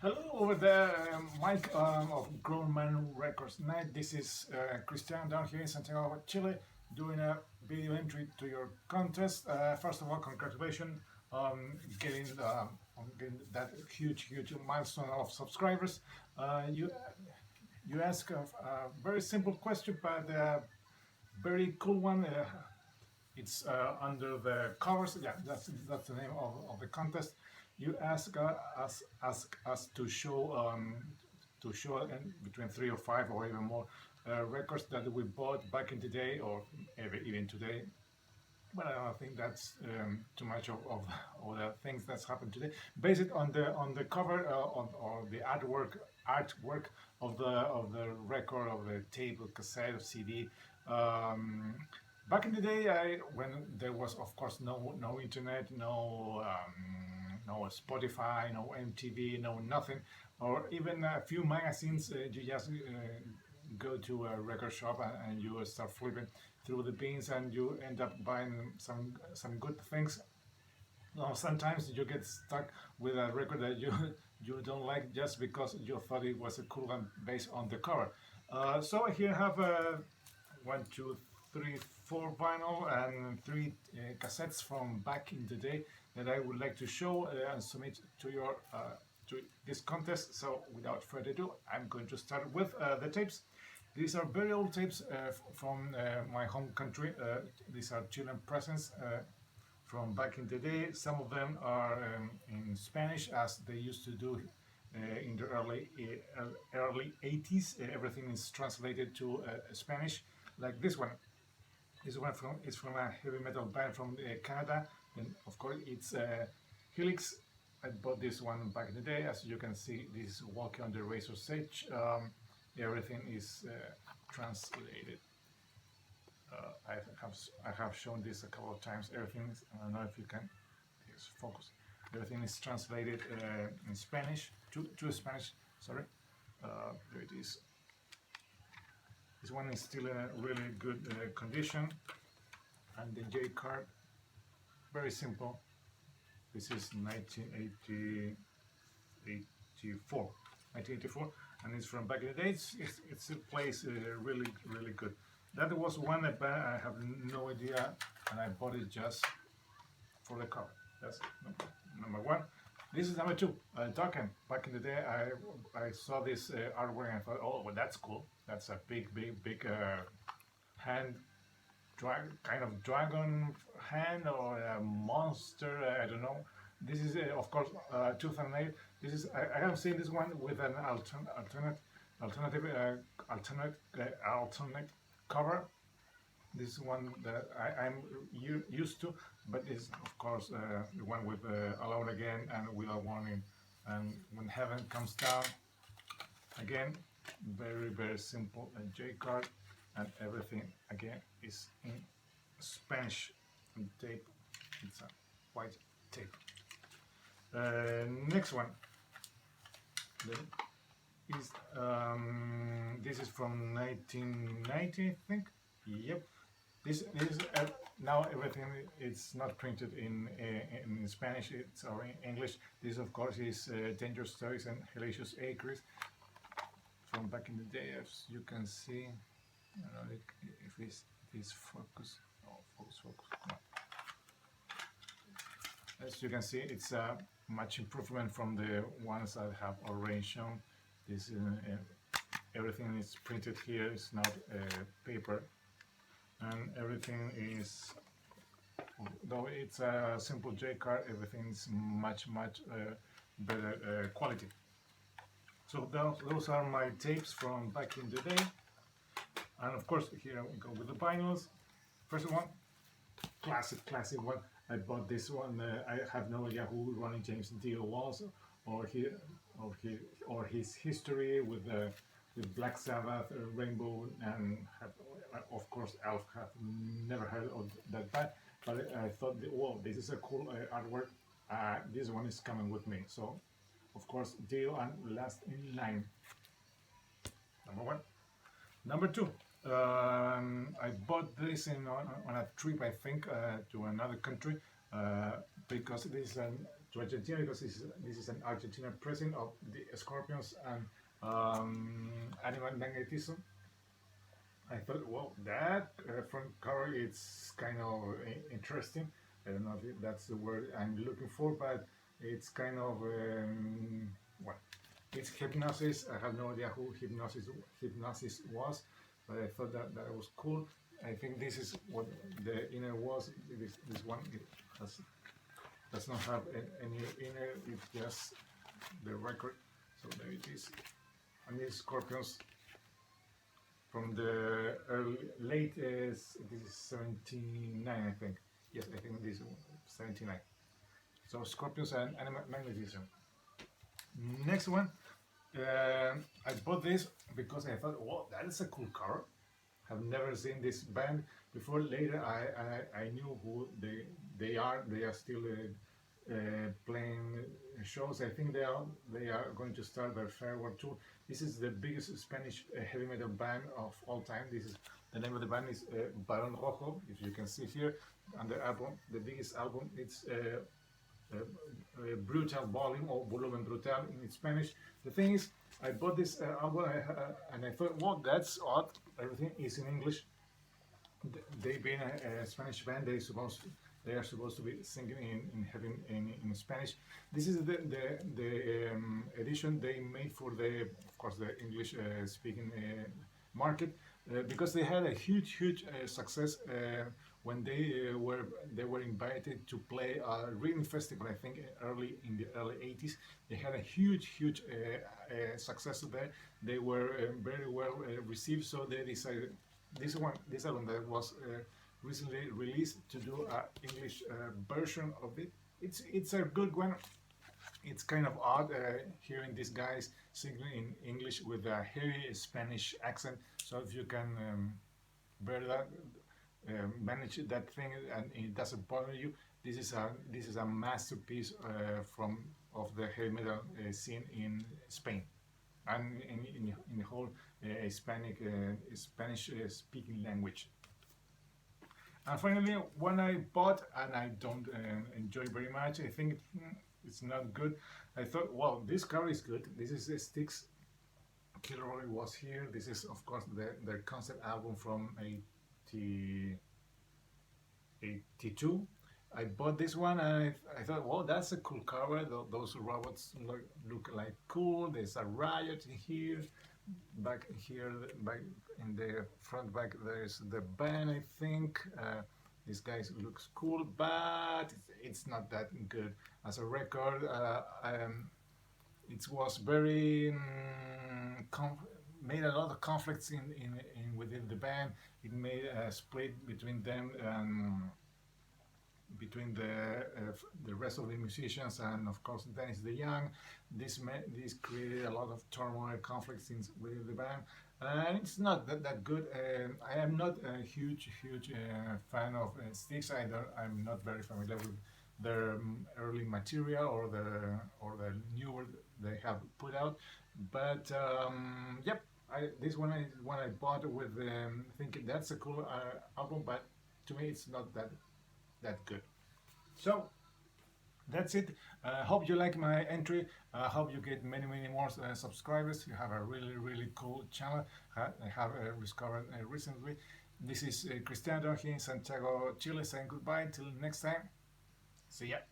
Hello over there, Mike of Grown Man Records Night. This is Christian down here in Santiago, Chile, doing a video entry to your contest. First of all, congratulations on getting that huge milestone of subscribers. You ask a very simple question, but very cool one. It's under the covers. Yeah, that's the name of the contest. You ask us to show between 3 or 5 or even more records that we bought back in the day or even today. But I don't think that's too much of the things that's happened today. Base it on the cover or the artwork of the record, of the tape, or cassette, or CD. Um, Back in the day, when there was, of course, no internet, no Spotify, no MTV, no nothing, or even a few magazines, you just go to a record shop and you start flipping through the bins and you end up buying some good things. No, sometimes you get stuck with a record that you don't like just because you thought it was a cool one based on the cover. So here I have 1, 2, 3, 4 vinyl and 3 cassettes from back in the day that I would like to show and submit to your to this contest. So without further ado, I'm going to start with the tapes. These are very old tapes from my home country. These are Chilean presents from back in the day. Some of them are in Spanish, as they used to do in the early 80s. Everything is translated to Spanish, like this one. This one is from a heavy metal band from Canada, and of course it's Helix. I bought this one back in the day. As you can see, this is Walking on the Razor's Edge. Everything is translated. I have shown this a couple of times. Everything is, I don't know if you can focus. Everything is translated in Spanish to Spanish. Sorry, there it is. This one is still in a really good condition, and the J card, very simple. This is 1984, and it's from back in the day. It still plays really good. That was one that I have no idea, and I bought it just for the cover. That's number one. This is number two, Token. Back in the day, I saw this artwork and I thought, oh, well, that's cool. That's a big hand, kind of dragon hand or a monster. I don't know. This is, of course, 2008. This is I have seen this one with an alternate cover. This is one that I'm used to, but it's of course the one with Alone Again and Without Warning, and When Heaven Comes Down. Again, very simple J card, and everything again is in Spanish tape. It's a white tape. Next one. This is from 1990, I think. Yep. This is now everything is not printed in Spanish, it's or in English. This of course is Dangerous Stories and Hellacious Acres from back in the day, as you can see. I don't know if it's focus. Oh, focus. No. As you can see, it's a much improvement from the ones I have already shown. This everything is printed here. It's not paper. And everything is, though it's a simple J card, everything is much better quality. So those are my tapes from back in the day. And of course, here we go with the vinyls. First one, classic one. I bought this one. I have no idea who Ronnie James Dio was, or his history with Black Sabbath, Rainbow, and of course Elf. Have never heard of that band, but I thought, whoa, this is a cool artwork. This one is coming with me. So, of course, Dio and Last in Line. Number one. Number two. I bought this on a trip, I think, to another country because this is to Argentina because this is an Argentinian president of the Scorpions and animal magnetism. I thought, well, that front cover it's kind of interesting. I don't know if that's the word I'm looking for, but it's kind of well, it's hypnosis. I have no idea who hypnosis was, but I thought that was cool. I think this is what the inner was. This one does not have any inner. It's just the record. So there it is. And these Scorpions from the late, this is 79, I think. Yes, I think this is 79. So Scorpions and magnetism. Next one, I bought this because I thought, well, that is a cool cover. Have never seen this band before. Later, I knew who they are. They are still playing shows. I think they are going to start their farewell tour. This is the biggest Spanish heavy metal band of all time. This is the name of the band is Barón Rojo. If you can see here, and the album, the biggest album, it's Brutal Volume or Volumen Brutal in Spanish. The thing is, I bought this album and I thought, well, that's odd. Everything is in English. They being a Spanish band, they are supposed to be singing in Spanish. This is the edition they made for of course the English speaking market because they had a huge success when they were invited to play a reading festival. I think in the early 80s they had a huge success there. They were very well received, so they decided this album that was recently released to do an English version of it. It's a good one. It's kind of odd hearing these guys singing in English with a heavy Spanish accent. So if you can bear that, manage that thing, and it doesn't bother you, this is a masterpiece of the heavy metal scene in Spain and in the whole Spanish speaking language. And finally, one I bought and I don't enjoy very much. I think it's not good. I thought, well, this cover is good. This is Styx. Kilroy was here. This is, of course, their concept album from 82. I bought this one and I thought, well, that's a cool cover. Those robots look like cool. There's a riot here. Back here, back in the front back, there's the band, I think. This guy looks cool, but it's not that good as a record. It was very made a lot of conflicts in within the band. It made a split between them and between the rest of the musicians, and of course Dennis DeYoung. This created a lot of turmoil, conflicts within the band, and it's not that good. I am not a huge fan of Styx either. I'm not very familiar with their early material or the newer they have put out, but yep. This one is one I bought with thinking that's a cool album, but to me it's not that good. So that's it. Hope you like my entry. Hope you get many more subscribers. You have a really cool channel. I have discovered recently. This is Cristiano here in Santiago, Chile, saying goodbye. Till next time. See ya.